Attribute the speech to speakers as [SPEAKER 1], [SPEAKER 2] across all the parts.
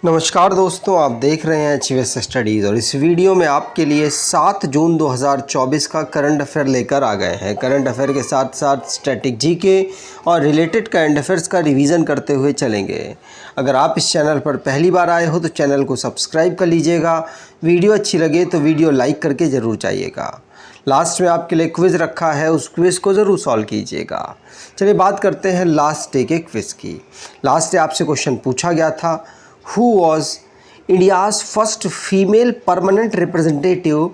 [SPEAKER 1] नमस्कार दोस्तों, आप देख रहे हैं एचवीएस स्टडीज़ और इस वीडियो में आपके लिए 7 जून 2024 का करंट अफेयर लेकर आ गए हैं। करंट अफेयर के साथ साथ स्टैटिक जीके और रिलेटेड करंट अफेयर्स का रिवीजन करते हुए चलेंगे। अगर आप इस चैनल पर पहली बार आए हो तो चैनल को सब्सक्राइब कर लीजिएगा। वीडियो अच्छी लगे तो वीडियो लाइक करके ज़रूर जाइएगा। लास्ट में आपके लिए क्विज़ रखा है, उस क्विज़ को ज़रूर सॉल्व कीजिएगा। चलिए बात करते हैं लास्ट डे के क्विज़ की। लास्ट डे आपसे क्वेश्चन पूछा गया था, who was India's first female permanent representative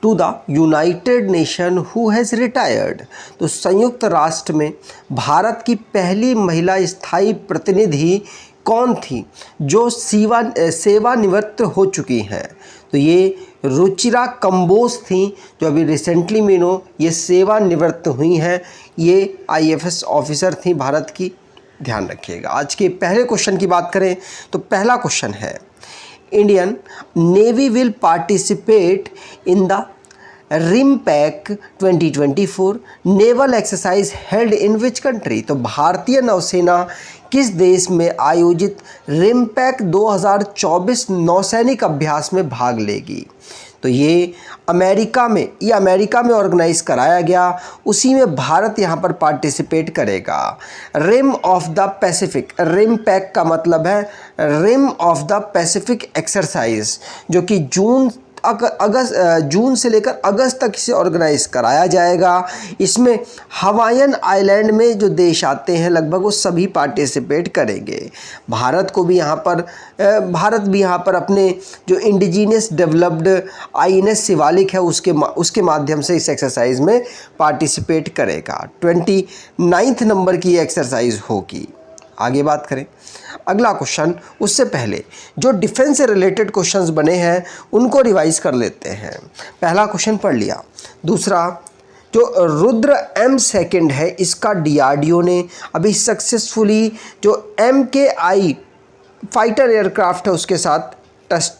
[SPEAKER 1] to the United Nations who has retired। तो संयुक्त राष्ट्र में भारत की पहली महिला स्थायी प्रतिनिधि कौन थी जो सेवानिवृत्त हो चुकी हैं? तो ये रुचिरा कंबोज थी, जो अभी रिसेंटली में ये सेवानिवृत्त हुई हैं। ये आईएफएस ऑफिसर थी भारत की। ध्यान रखिएगा। आज के पहले क्वेश्चन की बात करें तो पहला क्वेश्चन है, Indian navy will participate in the RIMPAC 2024 naval exercise held in which country. तो भारतीय नौसेना किस देश में आयोजित रिमपैक 2024 नौसैनिक अभ्यास में भाग लेगी? तो ये अमेरिका में ऑर्गेनाइज कराया गया, उसी में भारत यहाँ पर पार्टिसिपेट करेगा। Rim of the Pacific, RIMPAC का मतलब है rim of the Pacific exercise, जो कि जून से लेकर अगस्त तक इसे ऑर्गेनाइज कराया जाएगा। इसमें हवाईयन आइलैंड में जो देश आते हैं लगभग वो सभी पार्टिसिपेट करेंगे। भारत भी यहाँ पर अपने जो इंडिजीनियस डेवलप्ड आईएनएस शिवालिक है उसके माध्यम से इस एक्सरसाइज में पार्टिसिपेट करेगा। 29 नंबर की ये एक्सरसाइज होगी। आगे बात करें अगला क्वेश्चन, उससे पहले जो डिफेंस से रिलेटेड क्वेश्चंस बने हैं उनको रिवाइज कर लेते हैं। पहला क्वेश्चन पढ़ लिया। दूसरा, जो रुद्र M2 है इसका डीआरडीओ ने अभी सक्सेसफुली जो MKI फाइटर एयरक्राफ्ट है उसके साथ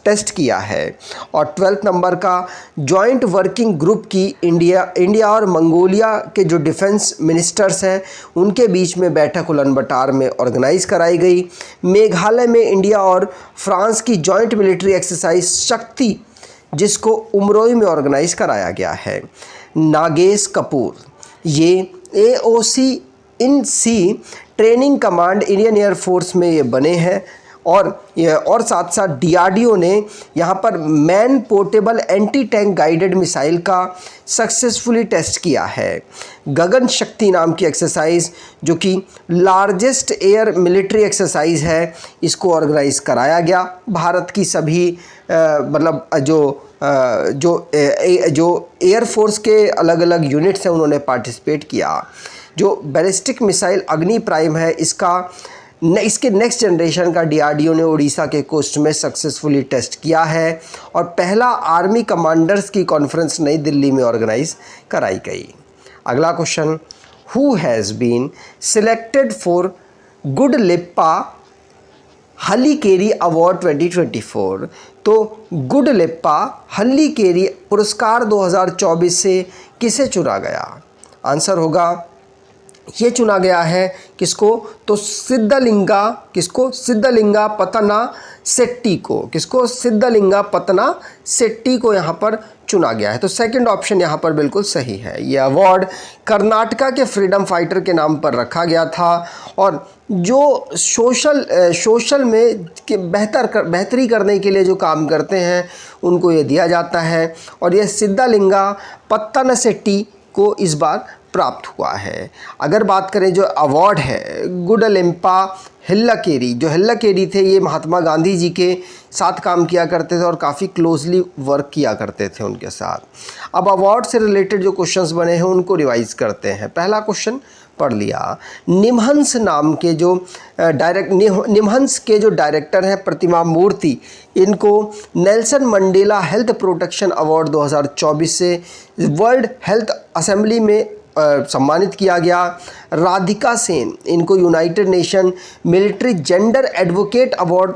[SPEAKER 1] टेस्ट किया है। और 12 नंबर का जॉइंट वर्किंग ग्रुप की इंडिया और मंगोलिया के जो डिफेंस मिनिस्टर्स हैं उनके बीच में बैठक उलानबाटर में ऑर्गेनाइज कराई गई। मेघालय में इंडिया और फ्रांस की जॉइंट मिलिट्री एक्सरसाइज शक्ति, जिसको उमरोई में ऑर्गेनाइज कराया गया है। नागेश कपूर ये AOC इन सी ट्रेनिंग कमांड इंडियन एयरफोर्स में ये बने हैं। और साथ साथ डीआरडीओ ने यहाँ पर man portable anti tank guided missile का सक्सेसफुली टेस्ट किया है। गगन शक्ति नाम की एक्सरसाइज, जो कि लार्जेस्ट एयर मिलिट्री एक्सरसाइज है, इसको ऑर्गेनाइज कराया गया। भारत की सभी मतलब जो एयरफोर्स के अलग अलग यूनिट्स हैं उन्होंने पार्टिसिपेट किया। जो बैलिस्टिक मिसाइल अग्नि प्राइम है इसके नेक्स्ट जनरेशन का डीआरडीओ ने उड़ीसा के कोस्ट में सक्सेसफुली टेस्ट किया है। और पहला आर्मी कमांडर्स की कॉन्फ्रेंस नई दिल्ली में ऑर्गेनाइज कराई गई। अगला question, who has been selected for Gudleppa Hallikeri award 2024। तो गुडलेप्पा हल्लीकेरी पुरस्कार 2024 से किसे चुना गया? आंसर होगा, ये चुना गया है किसको? तो सिद्धलिंगा पतना शेट्टी को यहाँ पर चुना गया है। तो सेकंड ऑप्शन यहाँ पर बिल्कुल सही है। ये अवार्ड कर्नाटका के फ्रीडम फाइटर के नाम पर रखा गया था और जो सोशल में बेहतरी करने के लिए जो काम करते हैं उनको ये दिया जाता है। और ये सिद्धलिंगा पत्तन शेट्टी को इस बार प्राप्त हुआ है। अगर बात करें जो अवार्ड है गुडलेप्पा हल्लीकेरी, जो हल्लीकेरी थे ये महात्मा गांधी जी के साथ काम किया करते थे और काफ़ी क्लोजली वर्क किया करते थे उनके साथ। अब अवार्ड से रिलेटेड जो क्वेश्चंस बने हैं उनको रिवाइज करते हैं। पहला क्वेश्चन पढ़ लिया, निमहंस के जो डायरेक्टर हैं प्रतिमा मूर्ति, इनको Nelson Mandela health protection award 2024 से वर्ल्ड हेल्थ असेंबली में सम्मानित किया गया। राधिका सेन, इनको United nation military gender advocate award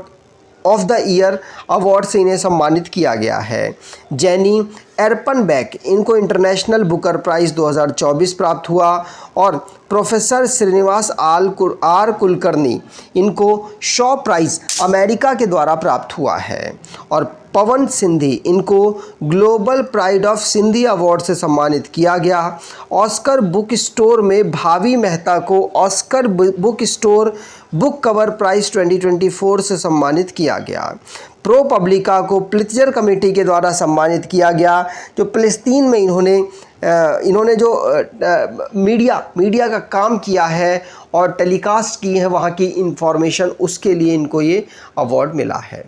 [SPEAKER 1] of the year award से इन्हें सम्मानित किया गया है। जेनी एरपन बैक, इनको इंटरनेशनल बुकर प्राइज़ 2024 प्राप्त हुआ। और प्रोफेसर श्रीनिवास आर कुलकर्णी, इनको शॉ प्राइज़ अमेरिका के द्वारा प्राप्त हुआ है। और पवन सिंधी, इनको global pride of Sindhi award से सम्मानित किया गया। ऑस्कर बुक स्टोर में भावी मेहता को Oscar book store book cover prize 2024 से सम्मानित किया गया। प्रो पब्लिका को प्लित्जर कमेटी के द्वारा सम्मानित किया गया, जो फ़लस्तीन में इन्होंने जो मीडिया का काम किया है और टेलीकास्ट की है वहाँ की इंफॉर्मेशन, उसके लिए इनको ये अवार्ड मिला है।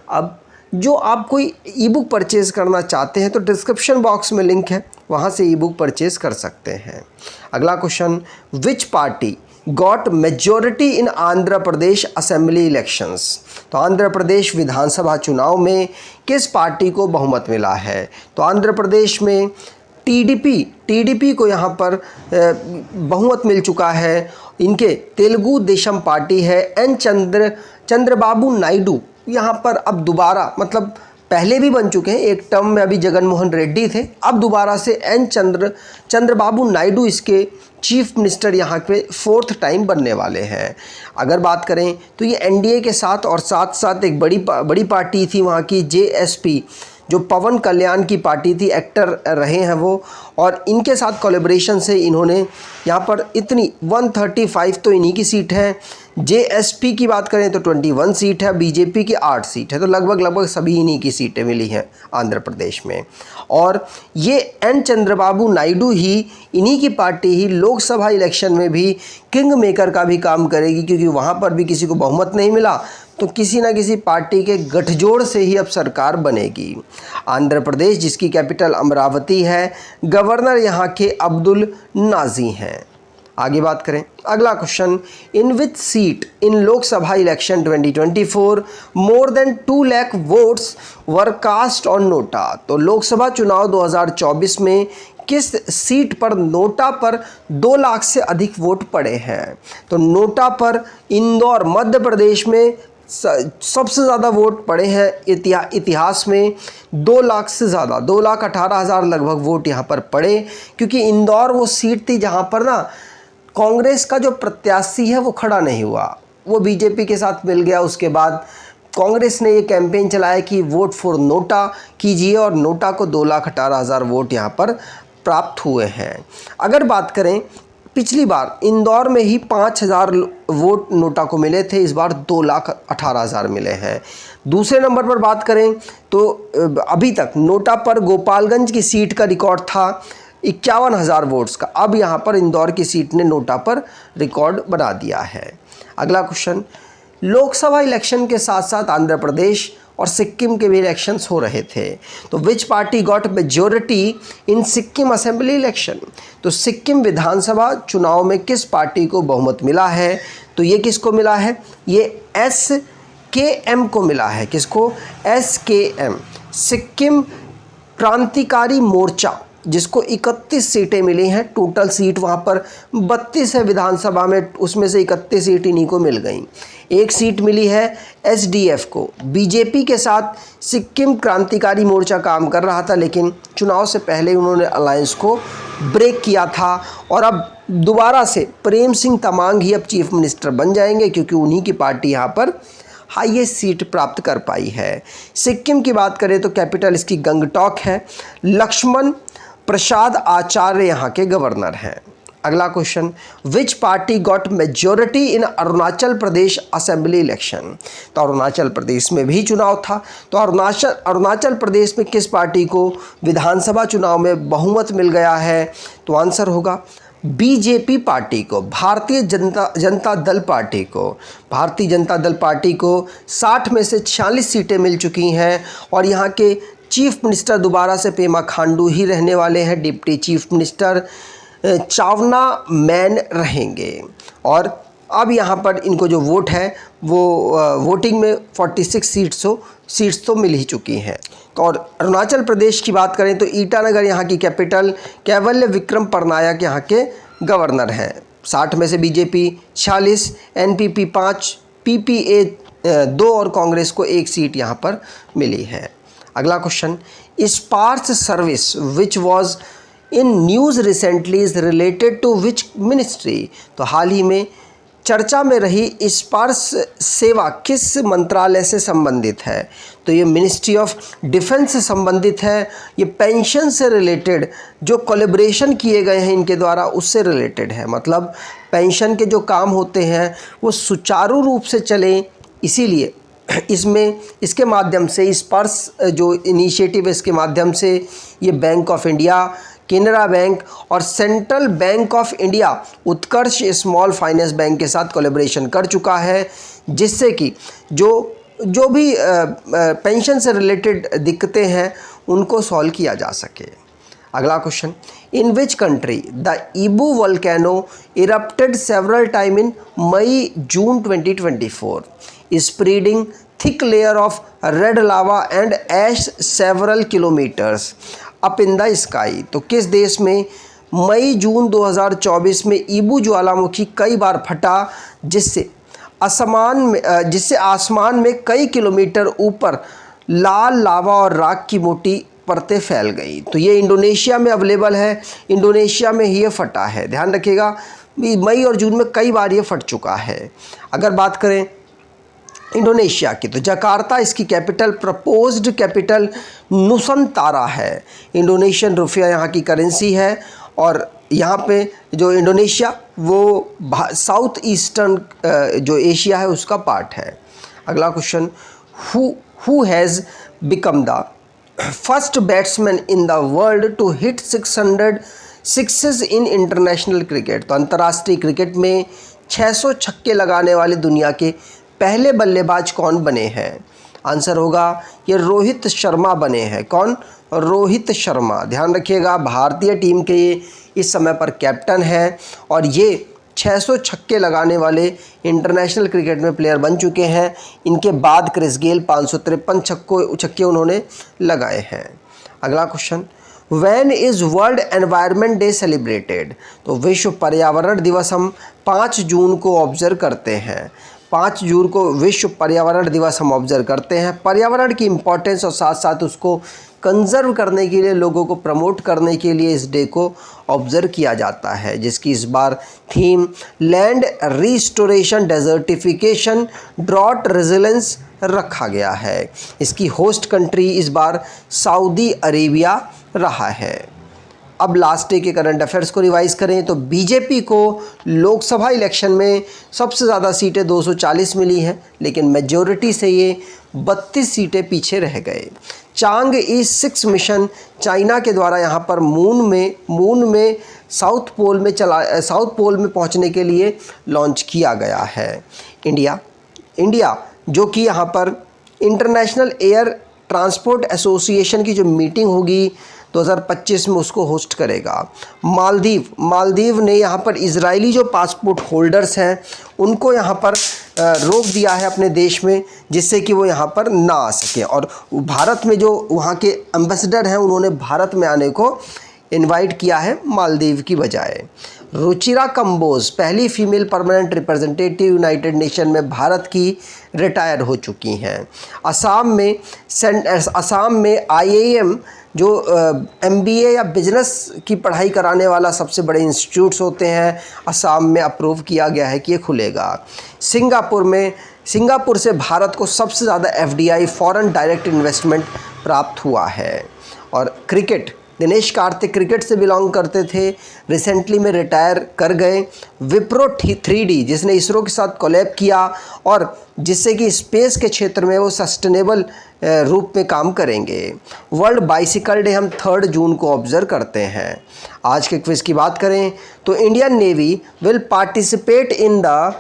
[SPEAKER 1] अब जो आप कोई ई बुक परचेज़ करना चाहते हैं तो डिस्क्रिप्शन बॉक्स में लिंक है, वहाँ से ई बुक परचेज़ कर सकते हैं। अगला क्वेश्चन, विच पार्टी गॉट मेजॉरिटी इन आंध्र प्रदेश असेंबली इलेक्शंस। तो आंध्र प्रदेश विधानसभा चुनाव में किस पार्टी को बहुमत मिला है? तो आंध्र प्रदेश में टीडीपी को यहाँ पर बहुमत मिल चुका है। इनके तेलुगु देशम पार्टी है, एन चंद्रबाबू नायडू यहाँ पर अब दोबारा, मतलब पहले भी बन चुके हैं, एक टर्म में अभी जगन मोहन रेड्डी थे, अब दोबारा से एन चंद्रबाबू नायडू इसके चीफ मिनिस्टर यहाँ पे 4th टाइम बनने वाले हैं। अगर बात करें तो ये एनडीए के साथ और साथ एक बड़ी पार्टी थी वहाँ की जेएसपी, जो पवन कल्याण की पार्टी थी, एक्टर रहे हैं वो, और इनके साथ कोलैबोरेशन से इन्होंने यहाँ पर इतनी 135 तो इन्हीं की सीट है। जेएसपी की बात करें तो 21 सीट है, बीजेपी की 8 सीट है, तो लगभग सभी इन्हीं की सीटें मिली हैं आंध्र प्रदेश में। और ये एन चंद्रबाबू नायडू ही, इन्हीं की पार्टी ही लोकसभा इलेक्शन में भी किंग मेकर का भी काम करेगी, क्योंकि वहाँ पर भी किसी को बहुमत नहीं मिला, तो किसी ना किसी पार्टी के गठजोड़ से ही अब सरकार बनेगी। आंध्र प्रदेश, जिसकी कैपिटल अमरावती है, गवर्नर यहाँ के अब्दुल नाजी हैं। आगे बात करें, अगला question, in which seat in Lok Sabha election 2024 more than 2 lakh votes were cast on NOTA. तो लोकसभा चुनाव 2024 में किस सीट पर नोटा पर 2 लाख से अधिक वोट पड़े हैं? तो नोटा पर इंदौर मध्य प्रदेश में सबसे ज़्यादा वोट पड़े हैं इतिहास में, 2 लाख से ज़्यादा, 2,18,000 लगभग वोट यहाँ पर पड़े, क्योंकि इंदौर वो सीट थी जहाँ पर ना कांग्रेस का जो प्रत्याशी है वो खड़ा नहीं हुआ, वो बीजेपी के साथ मिल गया। उसके बाद कांग्रेस ने ये कैंपेन चलाया कि वोट फॉर नोटा कीजिए, और नोटा को 2,18,000 वोट यहाँ पर प्राप्त हुए हैं। अगर बात करें, पिछली बार इंदौर में ही 5,000 वोट नोटा को मिले थे, इस बार 2,18,000 मिले हैं। दूसरे नंबर पर बात करें तो अभी तक नोटा पर गोपालगंज की सीट का रिकॉर्ड था 51,000 वोट्स का, अब यहाँ पर इंदौर की सीट ने नोटा पर रिकॉर्ड बना दिया है। अगला क्वेश्चन, लोकसभा इलेक्शन के साथ साथ आंध्र प्रदेश और सिक्किम के भी इलेक्शंस हो रहे थे, तो विच पार्टी गॉट मेजॉरिटी इन सिक्किम असेंबली इलेक्शन। तो सिक्किम विधानसभा चुनाव में किस पार्टी को बहुमत मिला है? तो ये किसको मिला है? ये SKM को मिला है। किसको? SKM, सिक्किम क्रांतिकारी मोर्चा, जिसको 31 सीटें मिली हैं। टोटल सीट वहाँ पर 32 है विधानसभा में, उसमें से 31 सीट इन्हीं को मिल गई। एक सीट मिली है SDF को। बीजेपी के साथ सिक्किम क्रांतिकारी मोर्चा काम कर रहा था, लेकिन चुनाव से पहले उन्होंने अलायंस को ब्रेक किया था, और अब दोबारा से प्रेम सिंह तमांग ही अब चीफ मिनिस्टर बन जाएंगे, क्योंकि उन्हीं की पार्टी यहाँ पर हाईएस्ट सीट प्राप्त कर पाई है। सिक्किम की बात करें तो कैपिटल इसकी गंगटोक है। लक्ष्मण प्रसाद आचार्य यहाँ के गवर्नर हैं। अगला क्वेश्चन, विच पार्टी गॉट मेजॉरिटी इन अरुणाचल प्रदेश असेंबली इलेक्शन। तो अरुणाचल प्रदेश में भी चुनाव था, तो अरुणाचल प्रदेश में किस पार्टी को विधानसभा चुनाव में बहुमत मिल गया है? तो आंसर होगा बीजेपी पार्टी को, भारतीय जनता दल पार्टी को। भारतीय जनता दल पार्टी को 60 में से 46 सीटें मिल चुकी हैं, और यहाँ के चीफ मिनिस्टर दोबारा से पेमा खांडू ही रहने वाले हैं। डिप्टी चीफ मिनिस्टर चावना मैन रहेंगे। और अब यहाँ पर इनको जो वोट है वो वोटिंग में 46 सीट्स तो मिल ही चुकी हैं। तो और अरुणाचल प्रदेश की बात करें तो ईटानगर यहाँ की कैपिटल, कैवल्य विक्रम परनायक यहाँ के गवर्नर हैं। 60 में से बीजेपी 46, NPP 5, PPA 2 और कांग्रेस को 1 सीट यहाँ पर मिली है। अगला question, Sparsh service which was in news recently is related to which ministry. तो हाल ही में चर्चा में रही स्पार्स सेवा किस मंत्रालय से संबंधित है। तो ये मिनिस्ट्री ऑफ डिफेंस से संबंधित है। ये पेंशन से रिलेटेड जो कोलैबोरेशन किए गए हैं इनके द्वारा उससे रिलेटेड है। मतलब पेंशन के जो काम होते हैं वो सुचारू रूप से चलें, इसीलिए इसके माध्यम से स्पार्स जो इनिशिएटिव है इसके माध्यम से ये bank of India, Canara bank और central bank of India Utkarsh small finance bank के साथ कोलैबोरेशन कर चुका है, जिससे कि जो भी पेंशन से रिलेटेड दिक्कतें हैं उनको सॉल्व किया जा सके। अगला question, in which country the Ibu volcano erupted several time in मई जून 2024 spreading thick layer of red lava and ash several kilometres up in the sky. तो किस देश में मई जून 2024 में ईबू ज्वालामुखी कई बार फटा, जिससे आसमान में कई किलोमीटर ऊपर लाल लावा और राख की मोटी परतें फैल गई। तो ये इंडोनेशिया में अवेलेबल है, इंडोनेशिया में ही ये फटा है, ध्यान रखिएगा। मई और जून में कई बार ये फट चुका है। अगर बात करें इंडोनेशिया की, तो जकार्ता इसकी कैपिटल, प्रपोज्ड कैपिटल नुसंतारा है। इंडोनेशियन रुपया यहाँ की करेंसी है और यहाँ पे जो इंडोनेशिया वो साउथ ईस्टर्न जो एशिया है उसका पार्ट है। अगला question, who has become the first batsman in the world to hit 600 sixes in international cricket. तो अंतर्राष्ट्रीय क्रिकेट में 600 छक्के लगाने वाले दुनिया के पहले बल्लेबाज कौन बने हैं। आंसर होगा ये रोहित शर्मा बने हैं। कौन? रोहित शर्मा। ध्यान रखिएगा, भारतीय टीम के ये इस समय पर कैप्टन हैं और ये 600 छक्के लगाने वाले इंटरनेशनल क्रिकेट में प्लेयर बन चुके हैं। इनके बाद क्रिस गेल 553 छक्के उन्होंने लगाए हैं। अगला question, when is world environment day celebrated. तो विश्व पर्यावरण दिवस हम 5 जून को ऑब्जर्व करते हैं। 5 जून को विश्व पर्यावरण दिवस हम ऑब्जर्व करते हैं। पर्यावरण की इम्पोर्टेंस और साथ साथ उसको कंजर्व करने के लिए, लोगों को प्रमोट करने के लिए इस डे को ऑब्जर्व किया जाता है, जिसकी इस बार theme land restoration, desertification, drought resilience रखा गया है। इसकी होस्ट कंट्री इस बार सऊदी अरेबिया रहा है। अब लास्ट डे के करंट अफेयर्स को रिवाइज करें तो बीजेपी को लोकसभा इलेक्शन में सबसे ज़्यादा सीटें 240 मिली हैं, लेकिन मेजॉरिटी से ये 32 सीटें पीछे रह गए। चांग-E6 मिशन चाइना के द्वारा यहाँ पर मून में साउथ पोल में पहुँचने के लिए लॉन्च किया गया है। इंडिया जो कि यहाँ पर इंटरनेशनल एयर ट्रांसपोर्ट एसोसिएशन की जो मीटिंग होगी 2025 में उसको होस्ट करेगा। मालदीव ने यहाँ पर इजरायली जो पासपोर्ट होल्डर्स हैं उनको यहाँ पर रोक दिया है अपने देश में, जिससे कि वो यहाँ पर ना आ सके। और भारत में जो वहाँ के एम्बेसडर हैं उन्होंने भारत में आने को इनवाइट किया है मालदीव की बजाय। रुचिरा कंबोज पहली female permanent representative United nation में भारत की रिटायर हो चुकी हैं। असम में IIM जो MBA या बिजनेस की पढ़ाई कराने वाला सबसे बड़े इंस्टीट्यूट्स होते हैं, असम में अप्रूव किया गया है कि ये खुलेगा। सिंगापुर से भारत को सबसे ज़्यादा FDI फॉरेन डायरेक्ट इन्वेस्टमेंट प्राप्त हुआ है। और क्रिकेट, दिनेश कार्तिक क्रिकेट से बिलोंग करते थे, रिसेंटली में रिटायर कर गए। विप्रो 3D जिसने इसरो के साथ कोलैब किया और जिससे कि स्पेस के क्षेत्र में वो सस्टेनेबल रूप में काम करेंगे। वर्ल्ड बाइसिकल डे हम 3 जून को ऑब्जर्व करते हैं। आज के क्विज़ की बात करें तो Indian navy will participate in the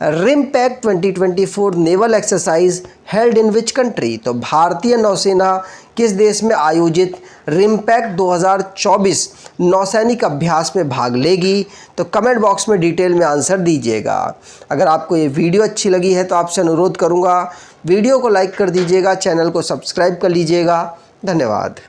[SPEAKER 1] RIMPAC 2024 naval exercise held in which country. तो भारतीय नौसेना किस देश में आयोजित रिमपैक 2024 नौसैनिक अभ्यास में भाग लेगी। तो कमेंट बॉक्स में डिटेल में आंसर दीजिएगा। अगर आपको ये वीडियो अच्छी लगी है तो आपसे अनुरोध करूँगा वीडियो को लाइक कर दीजिएगा, चैनल को सब्सक्राइब कर लीजिएगा। धन्यवाद।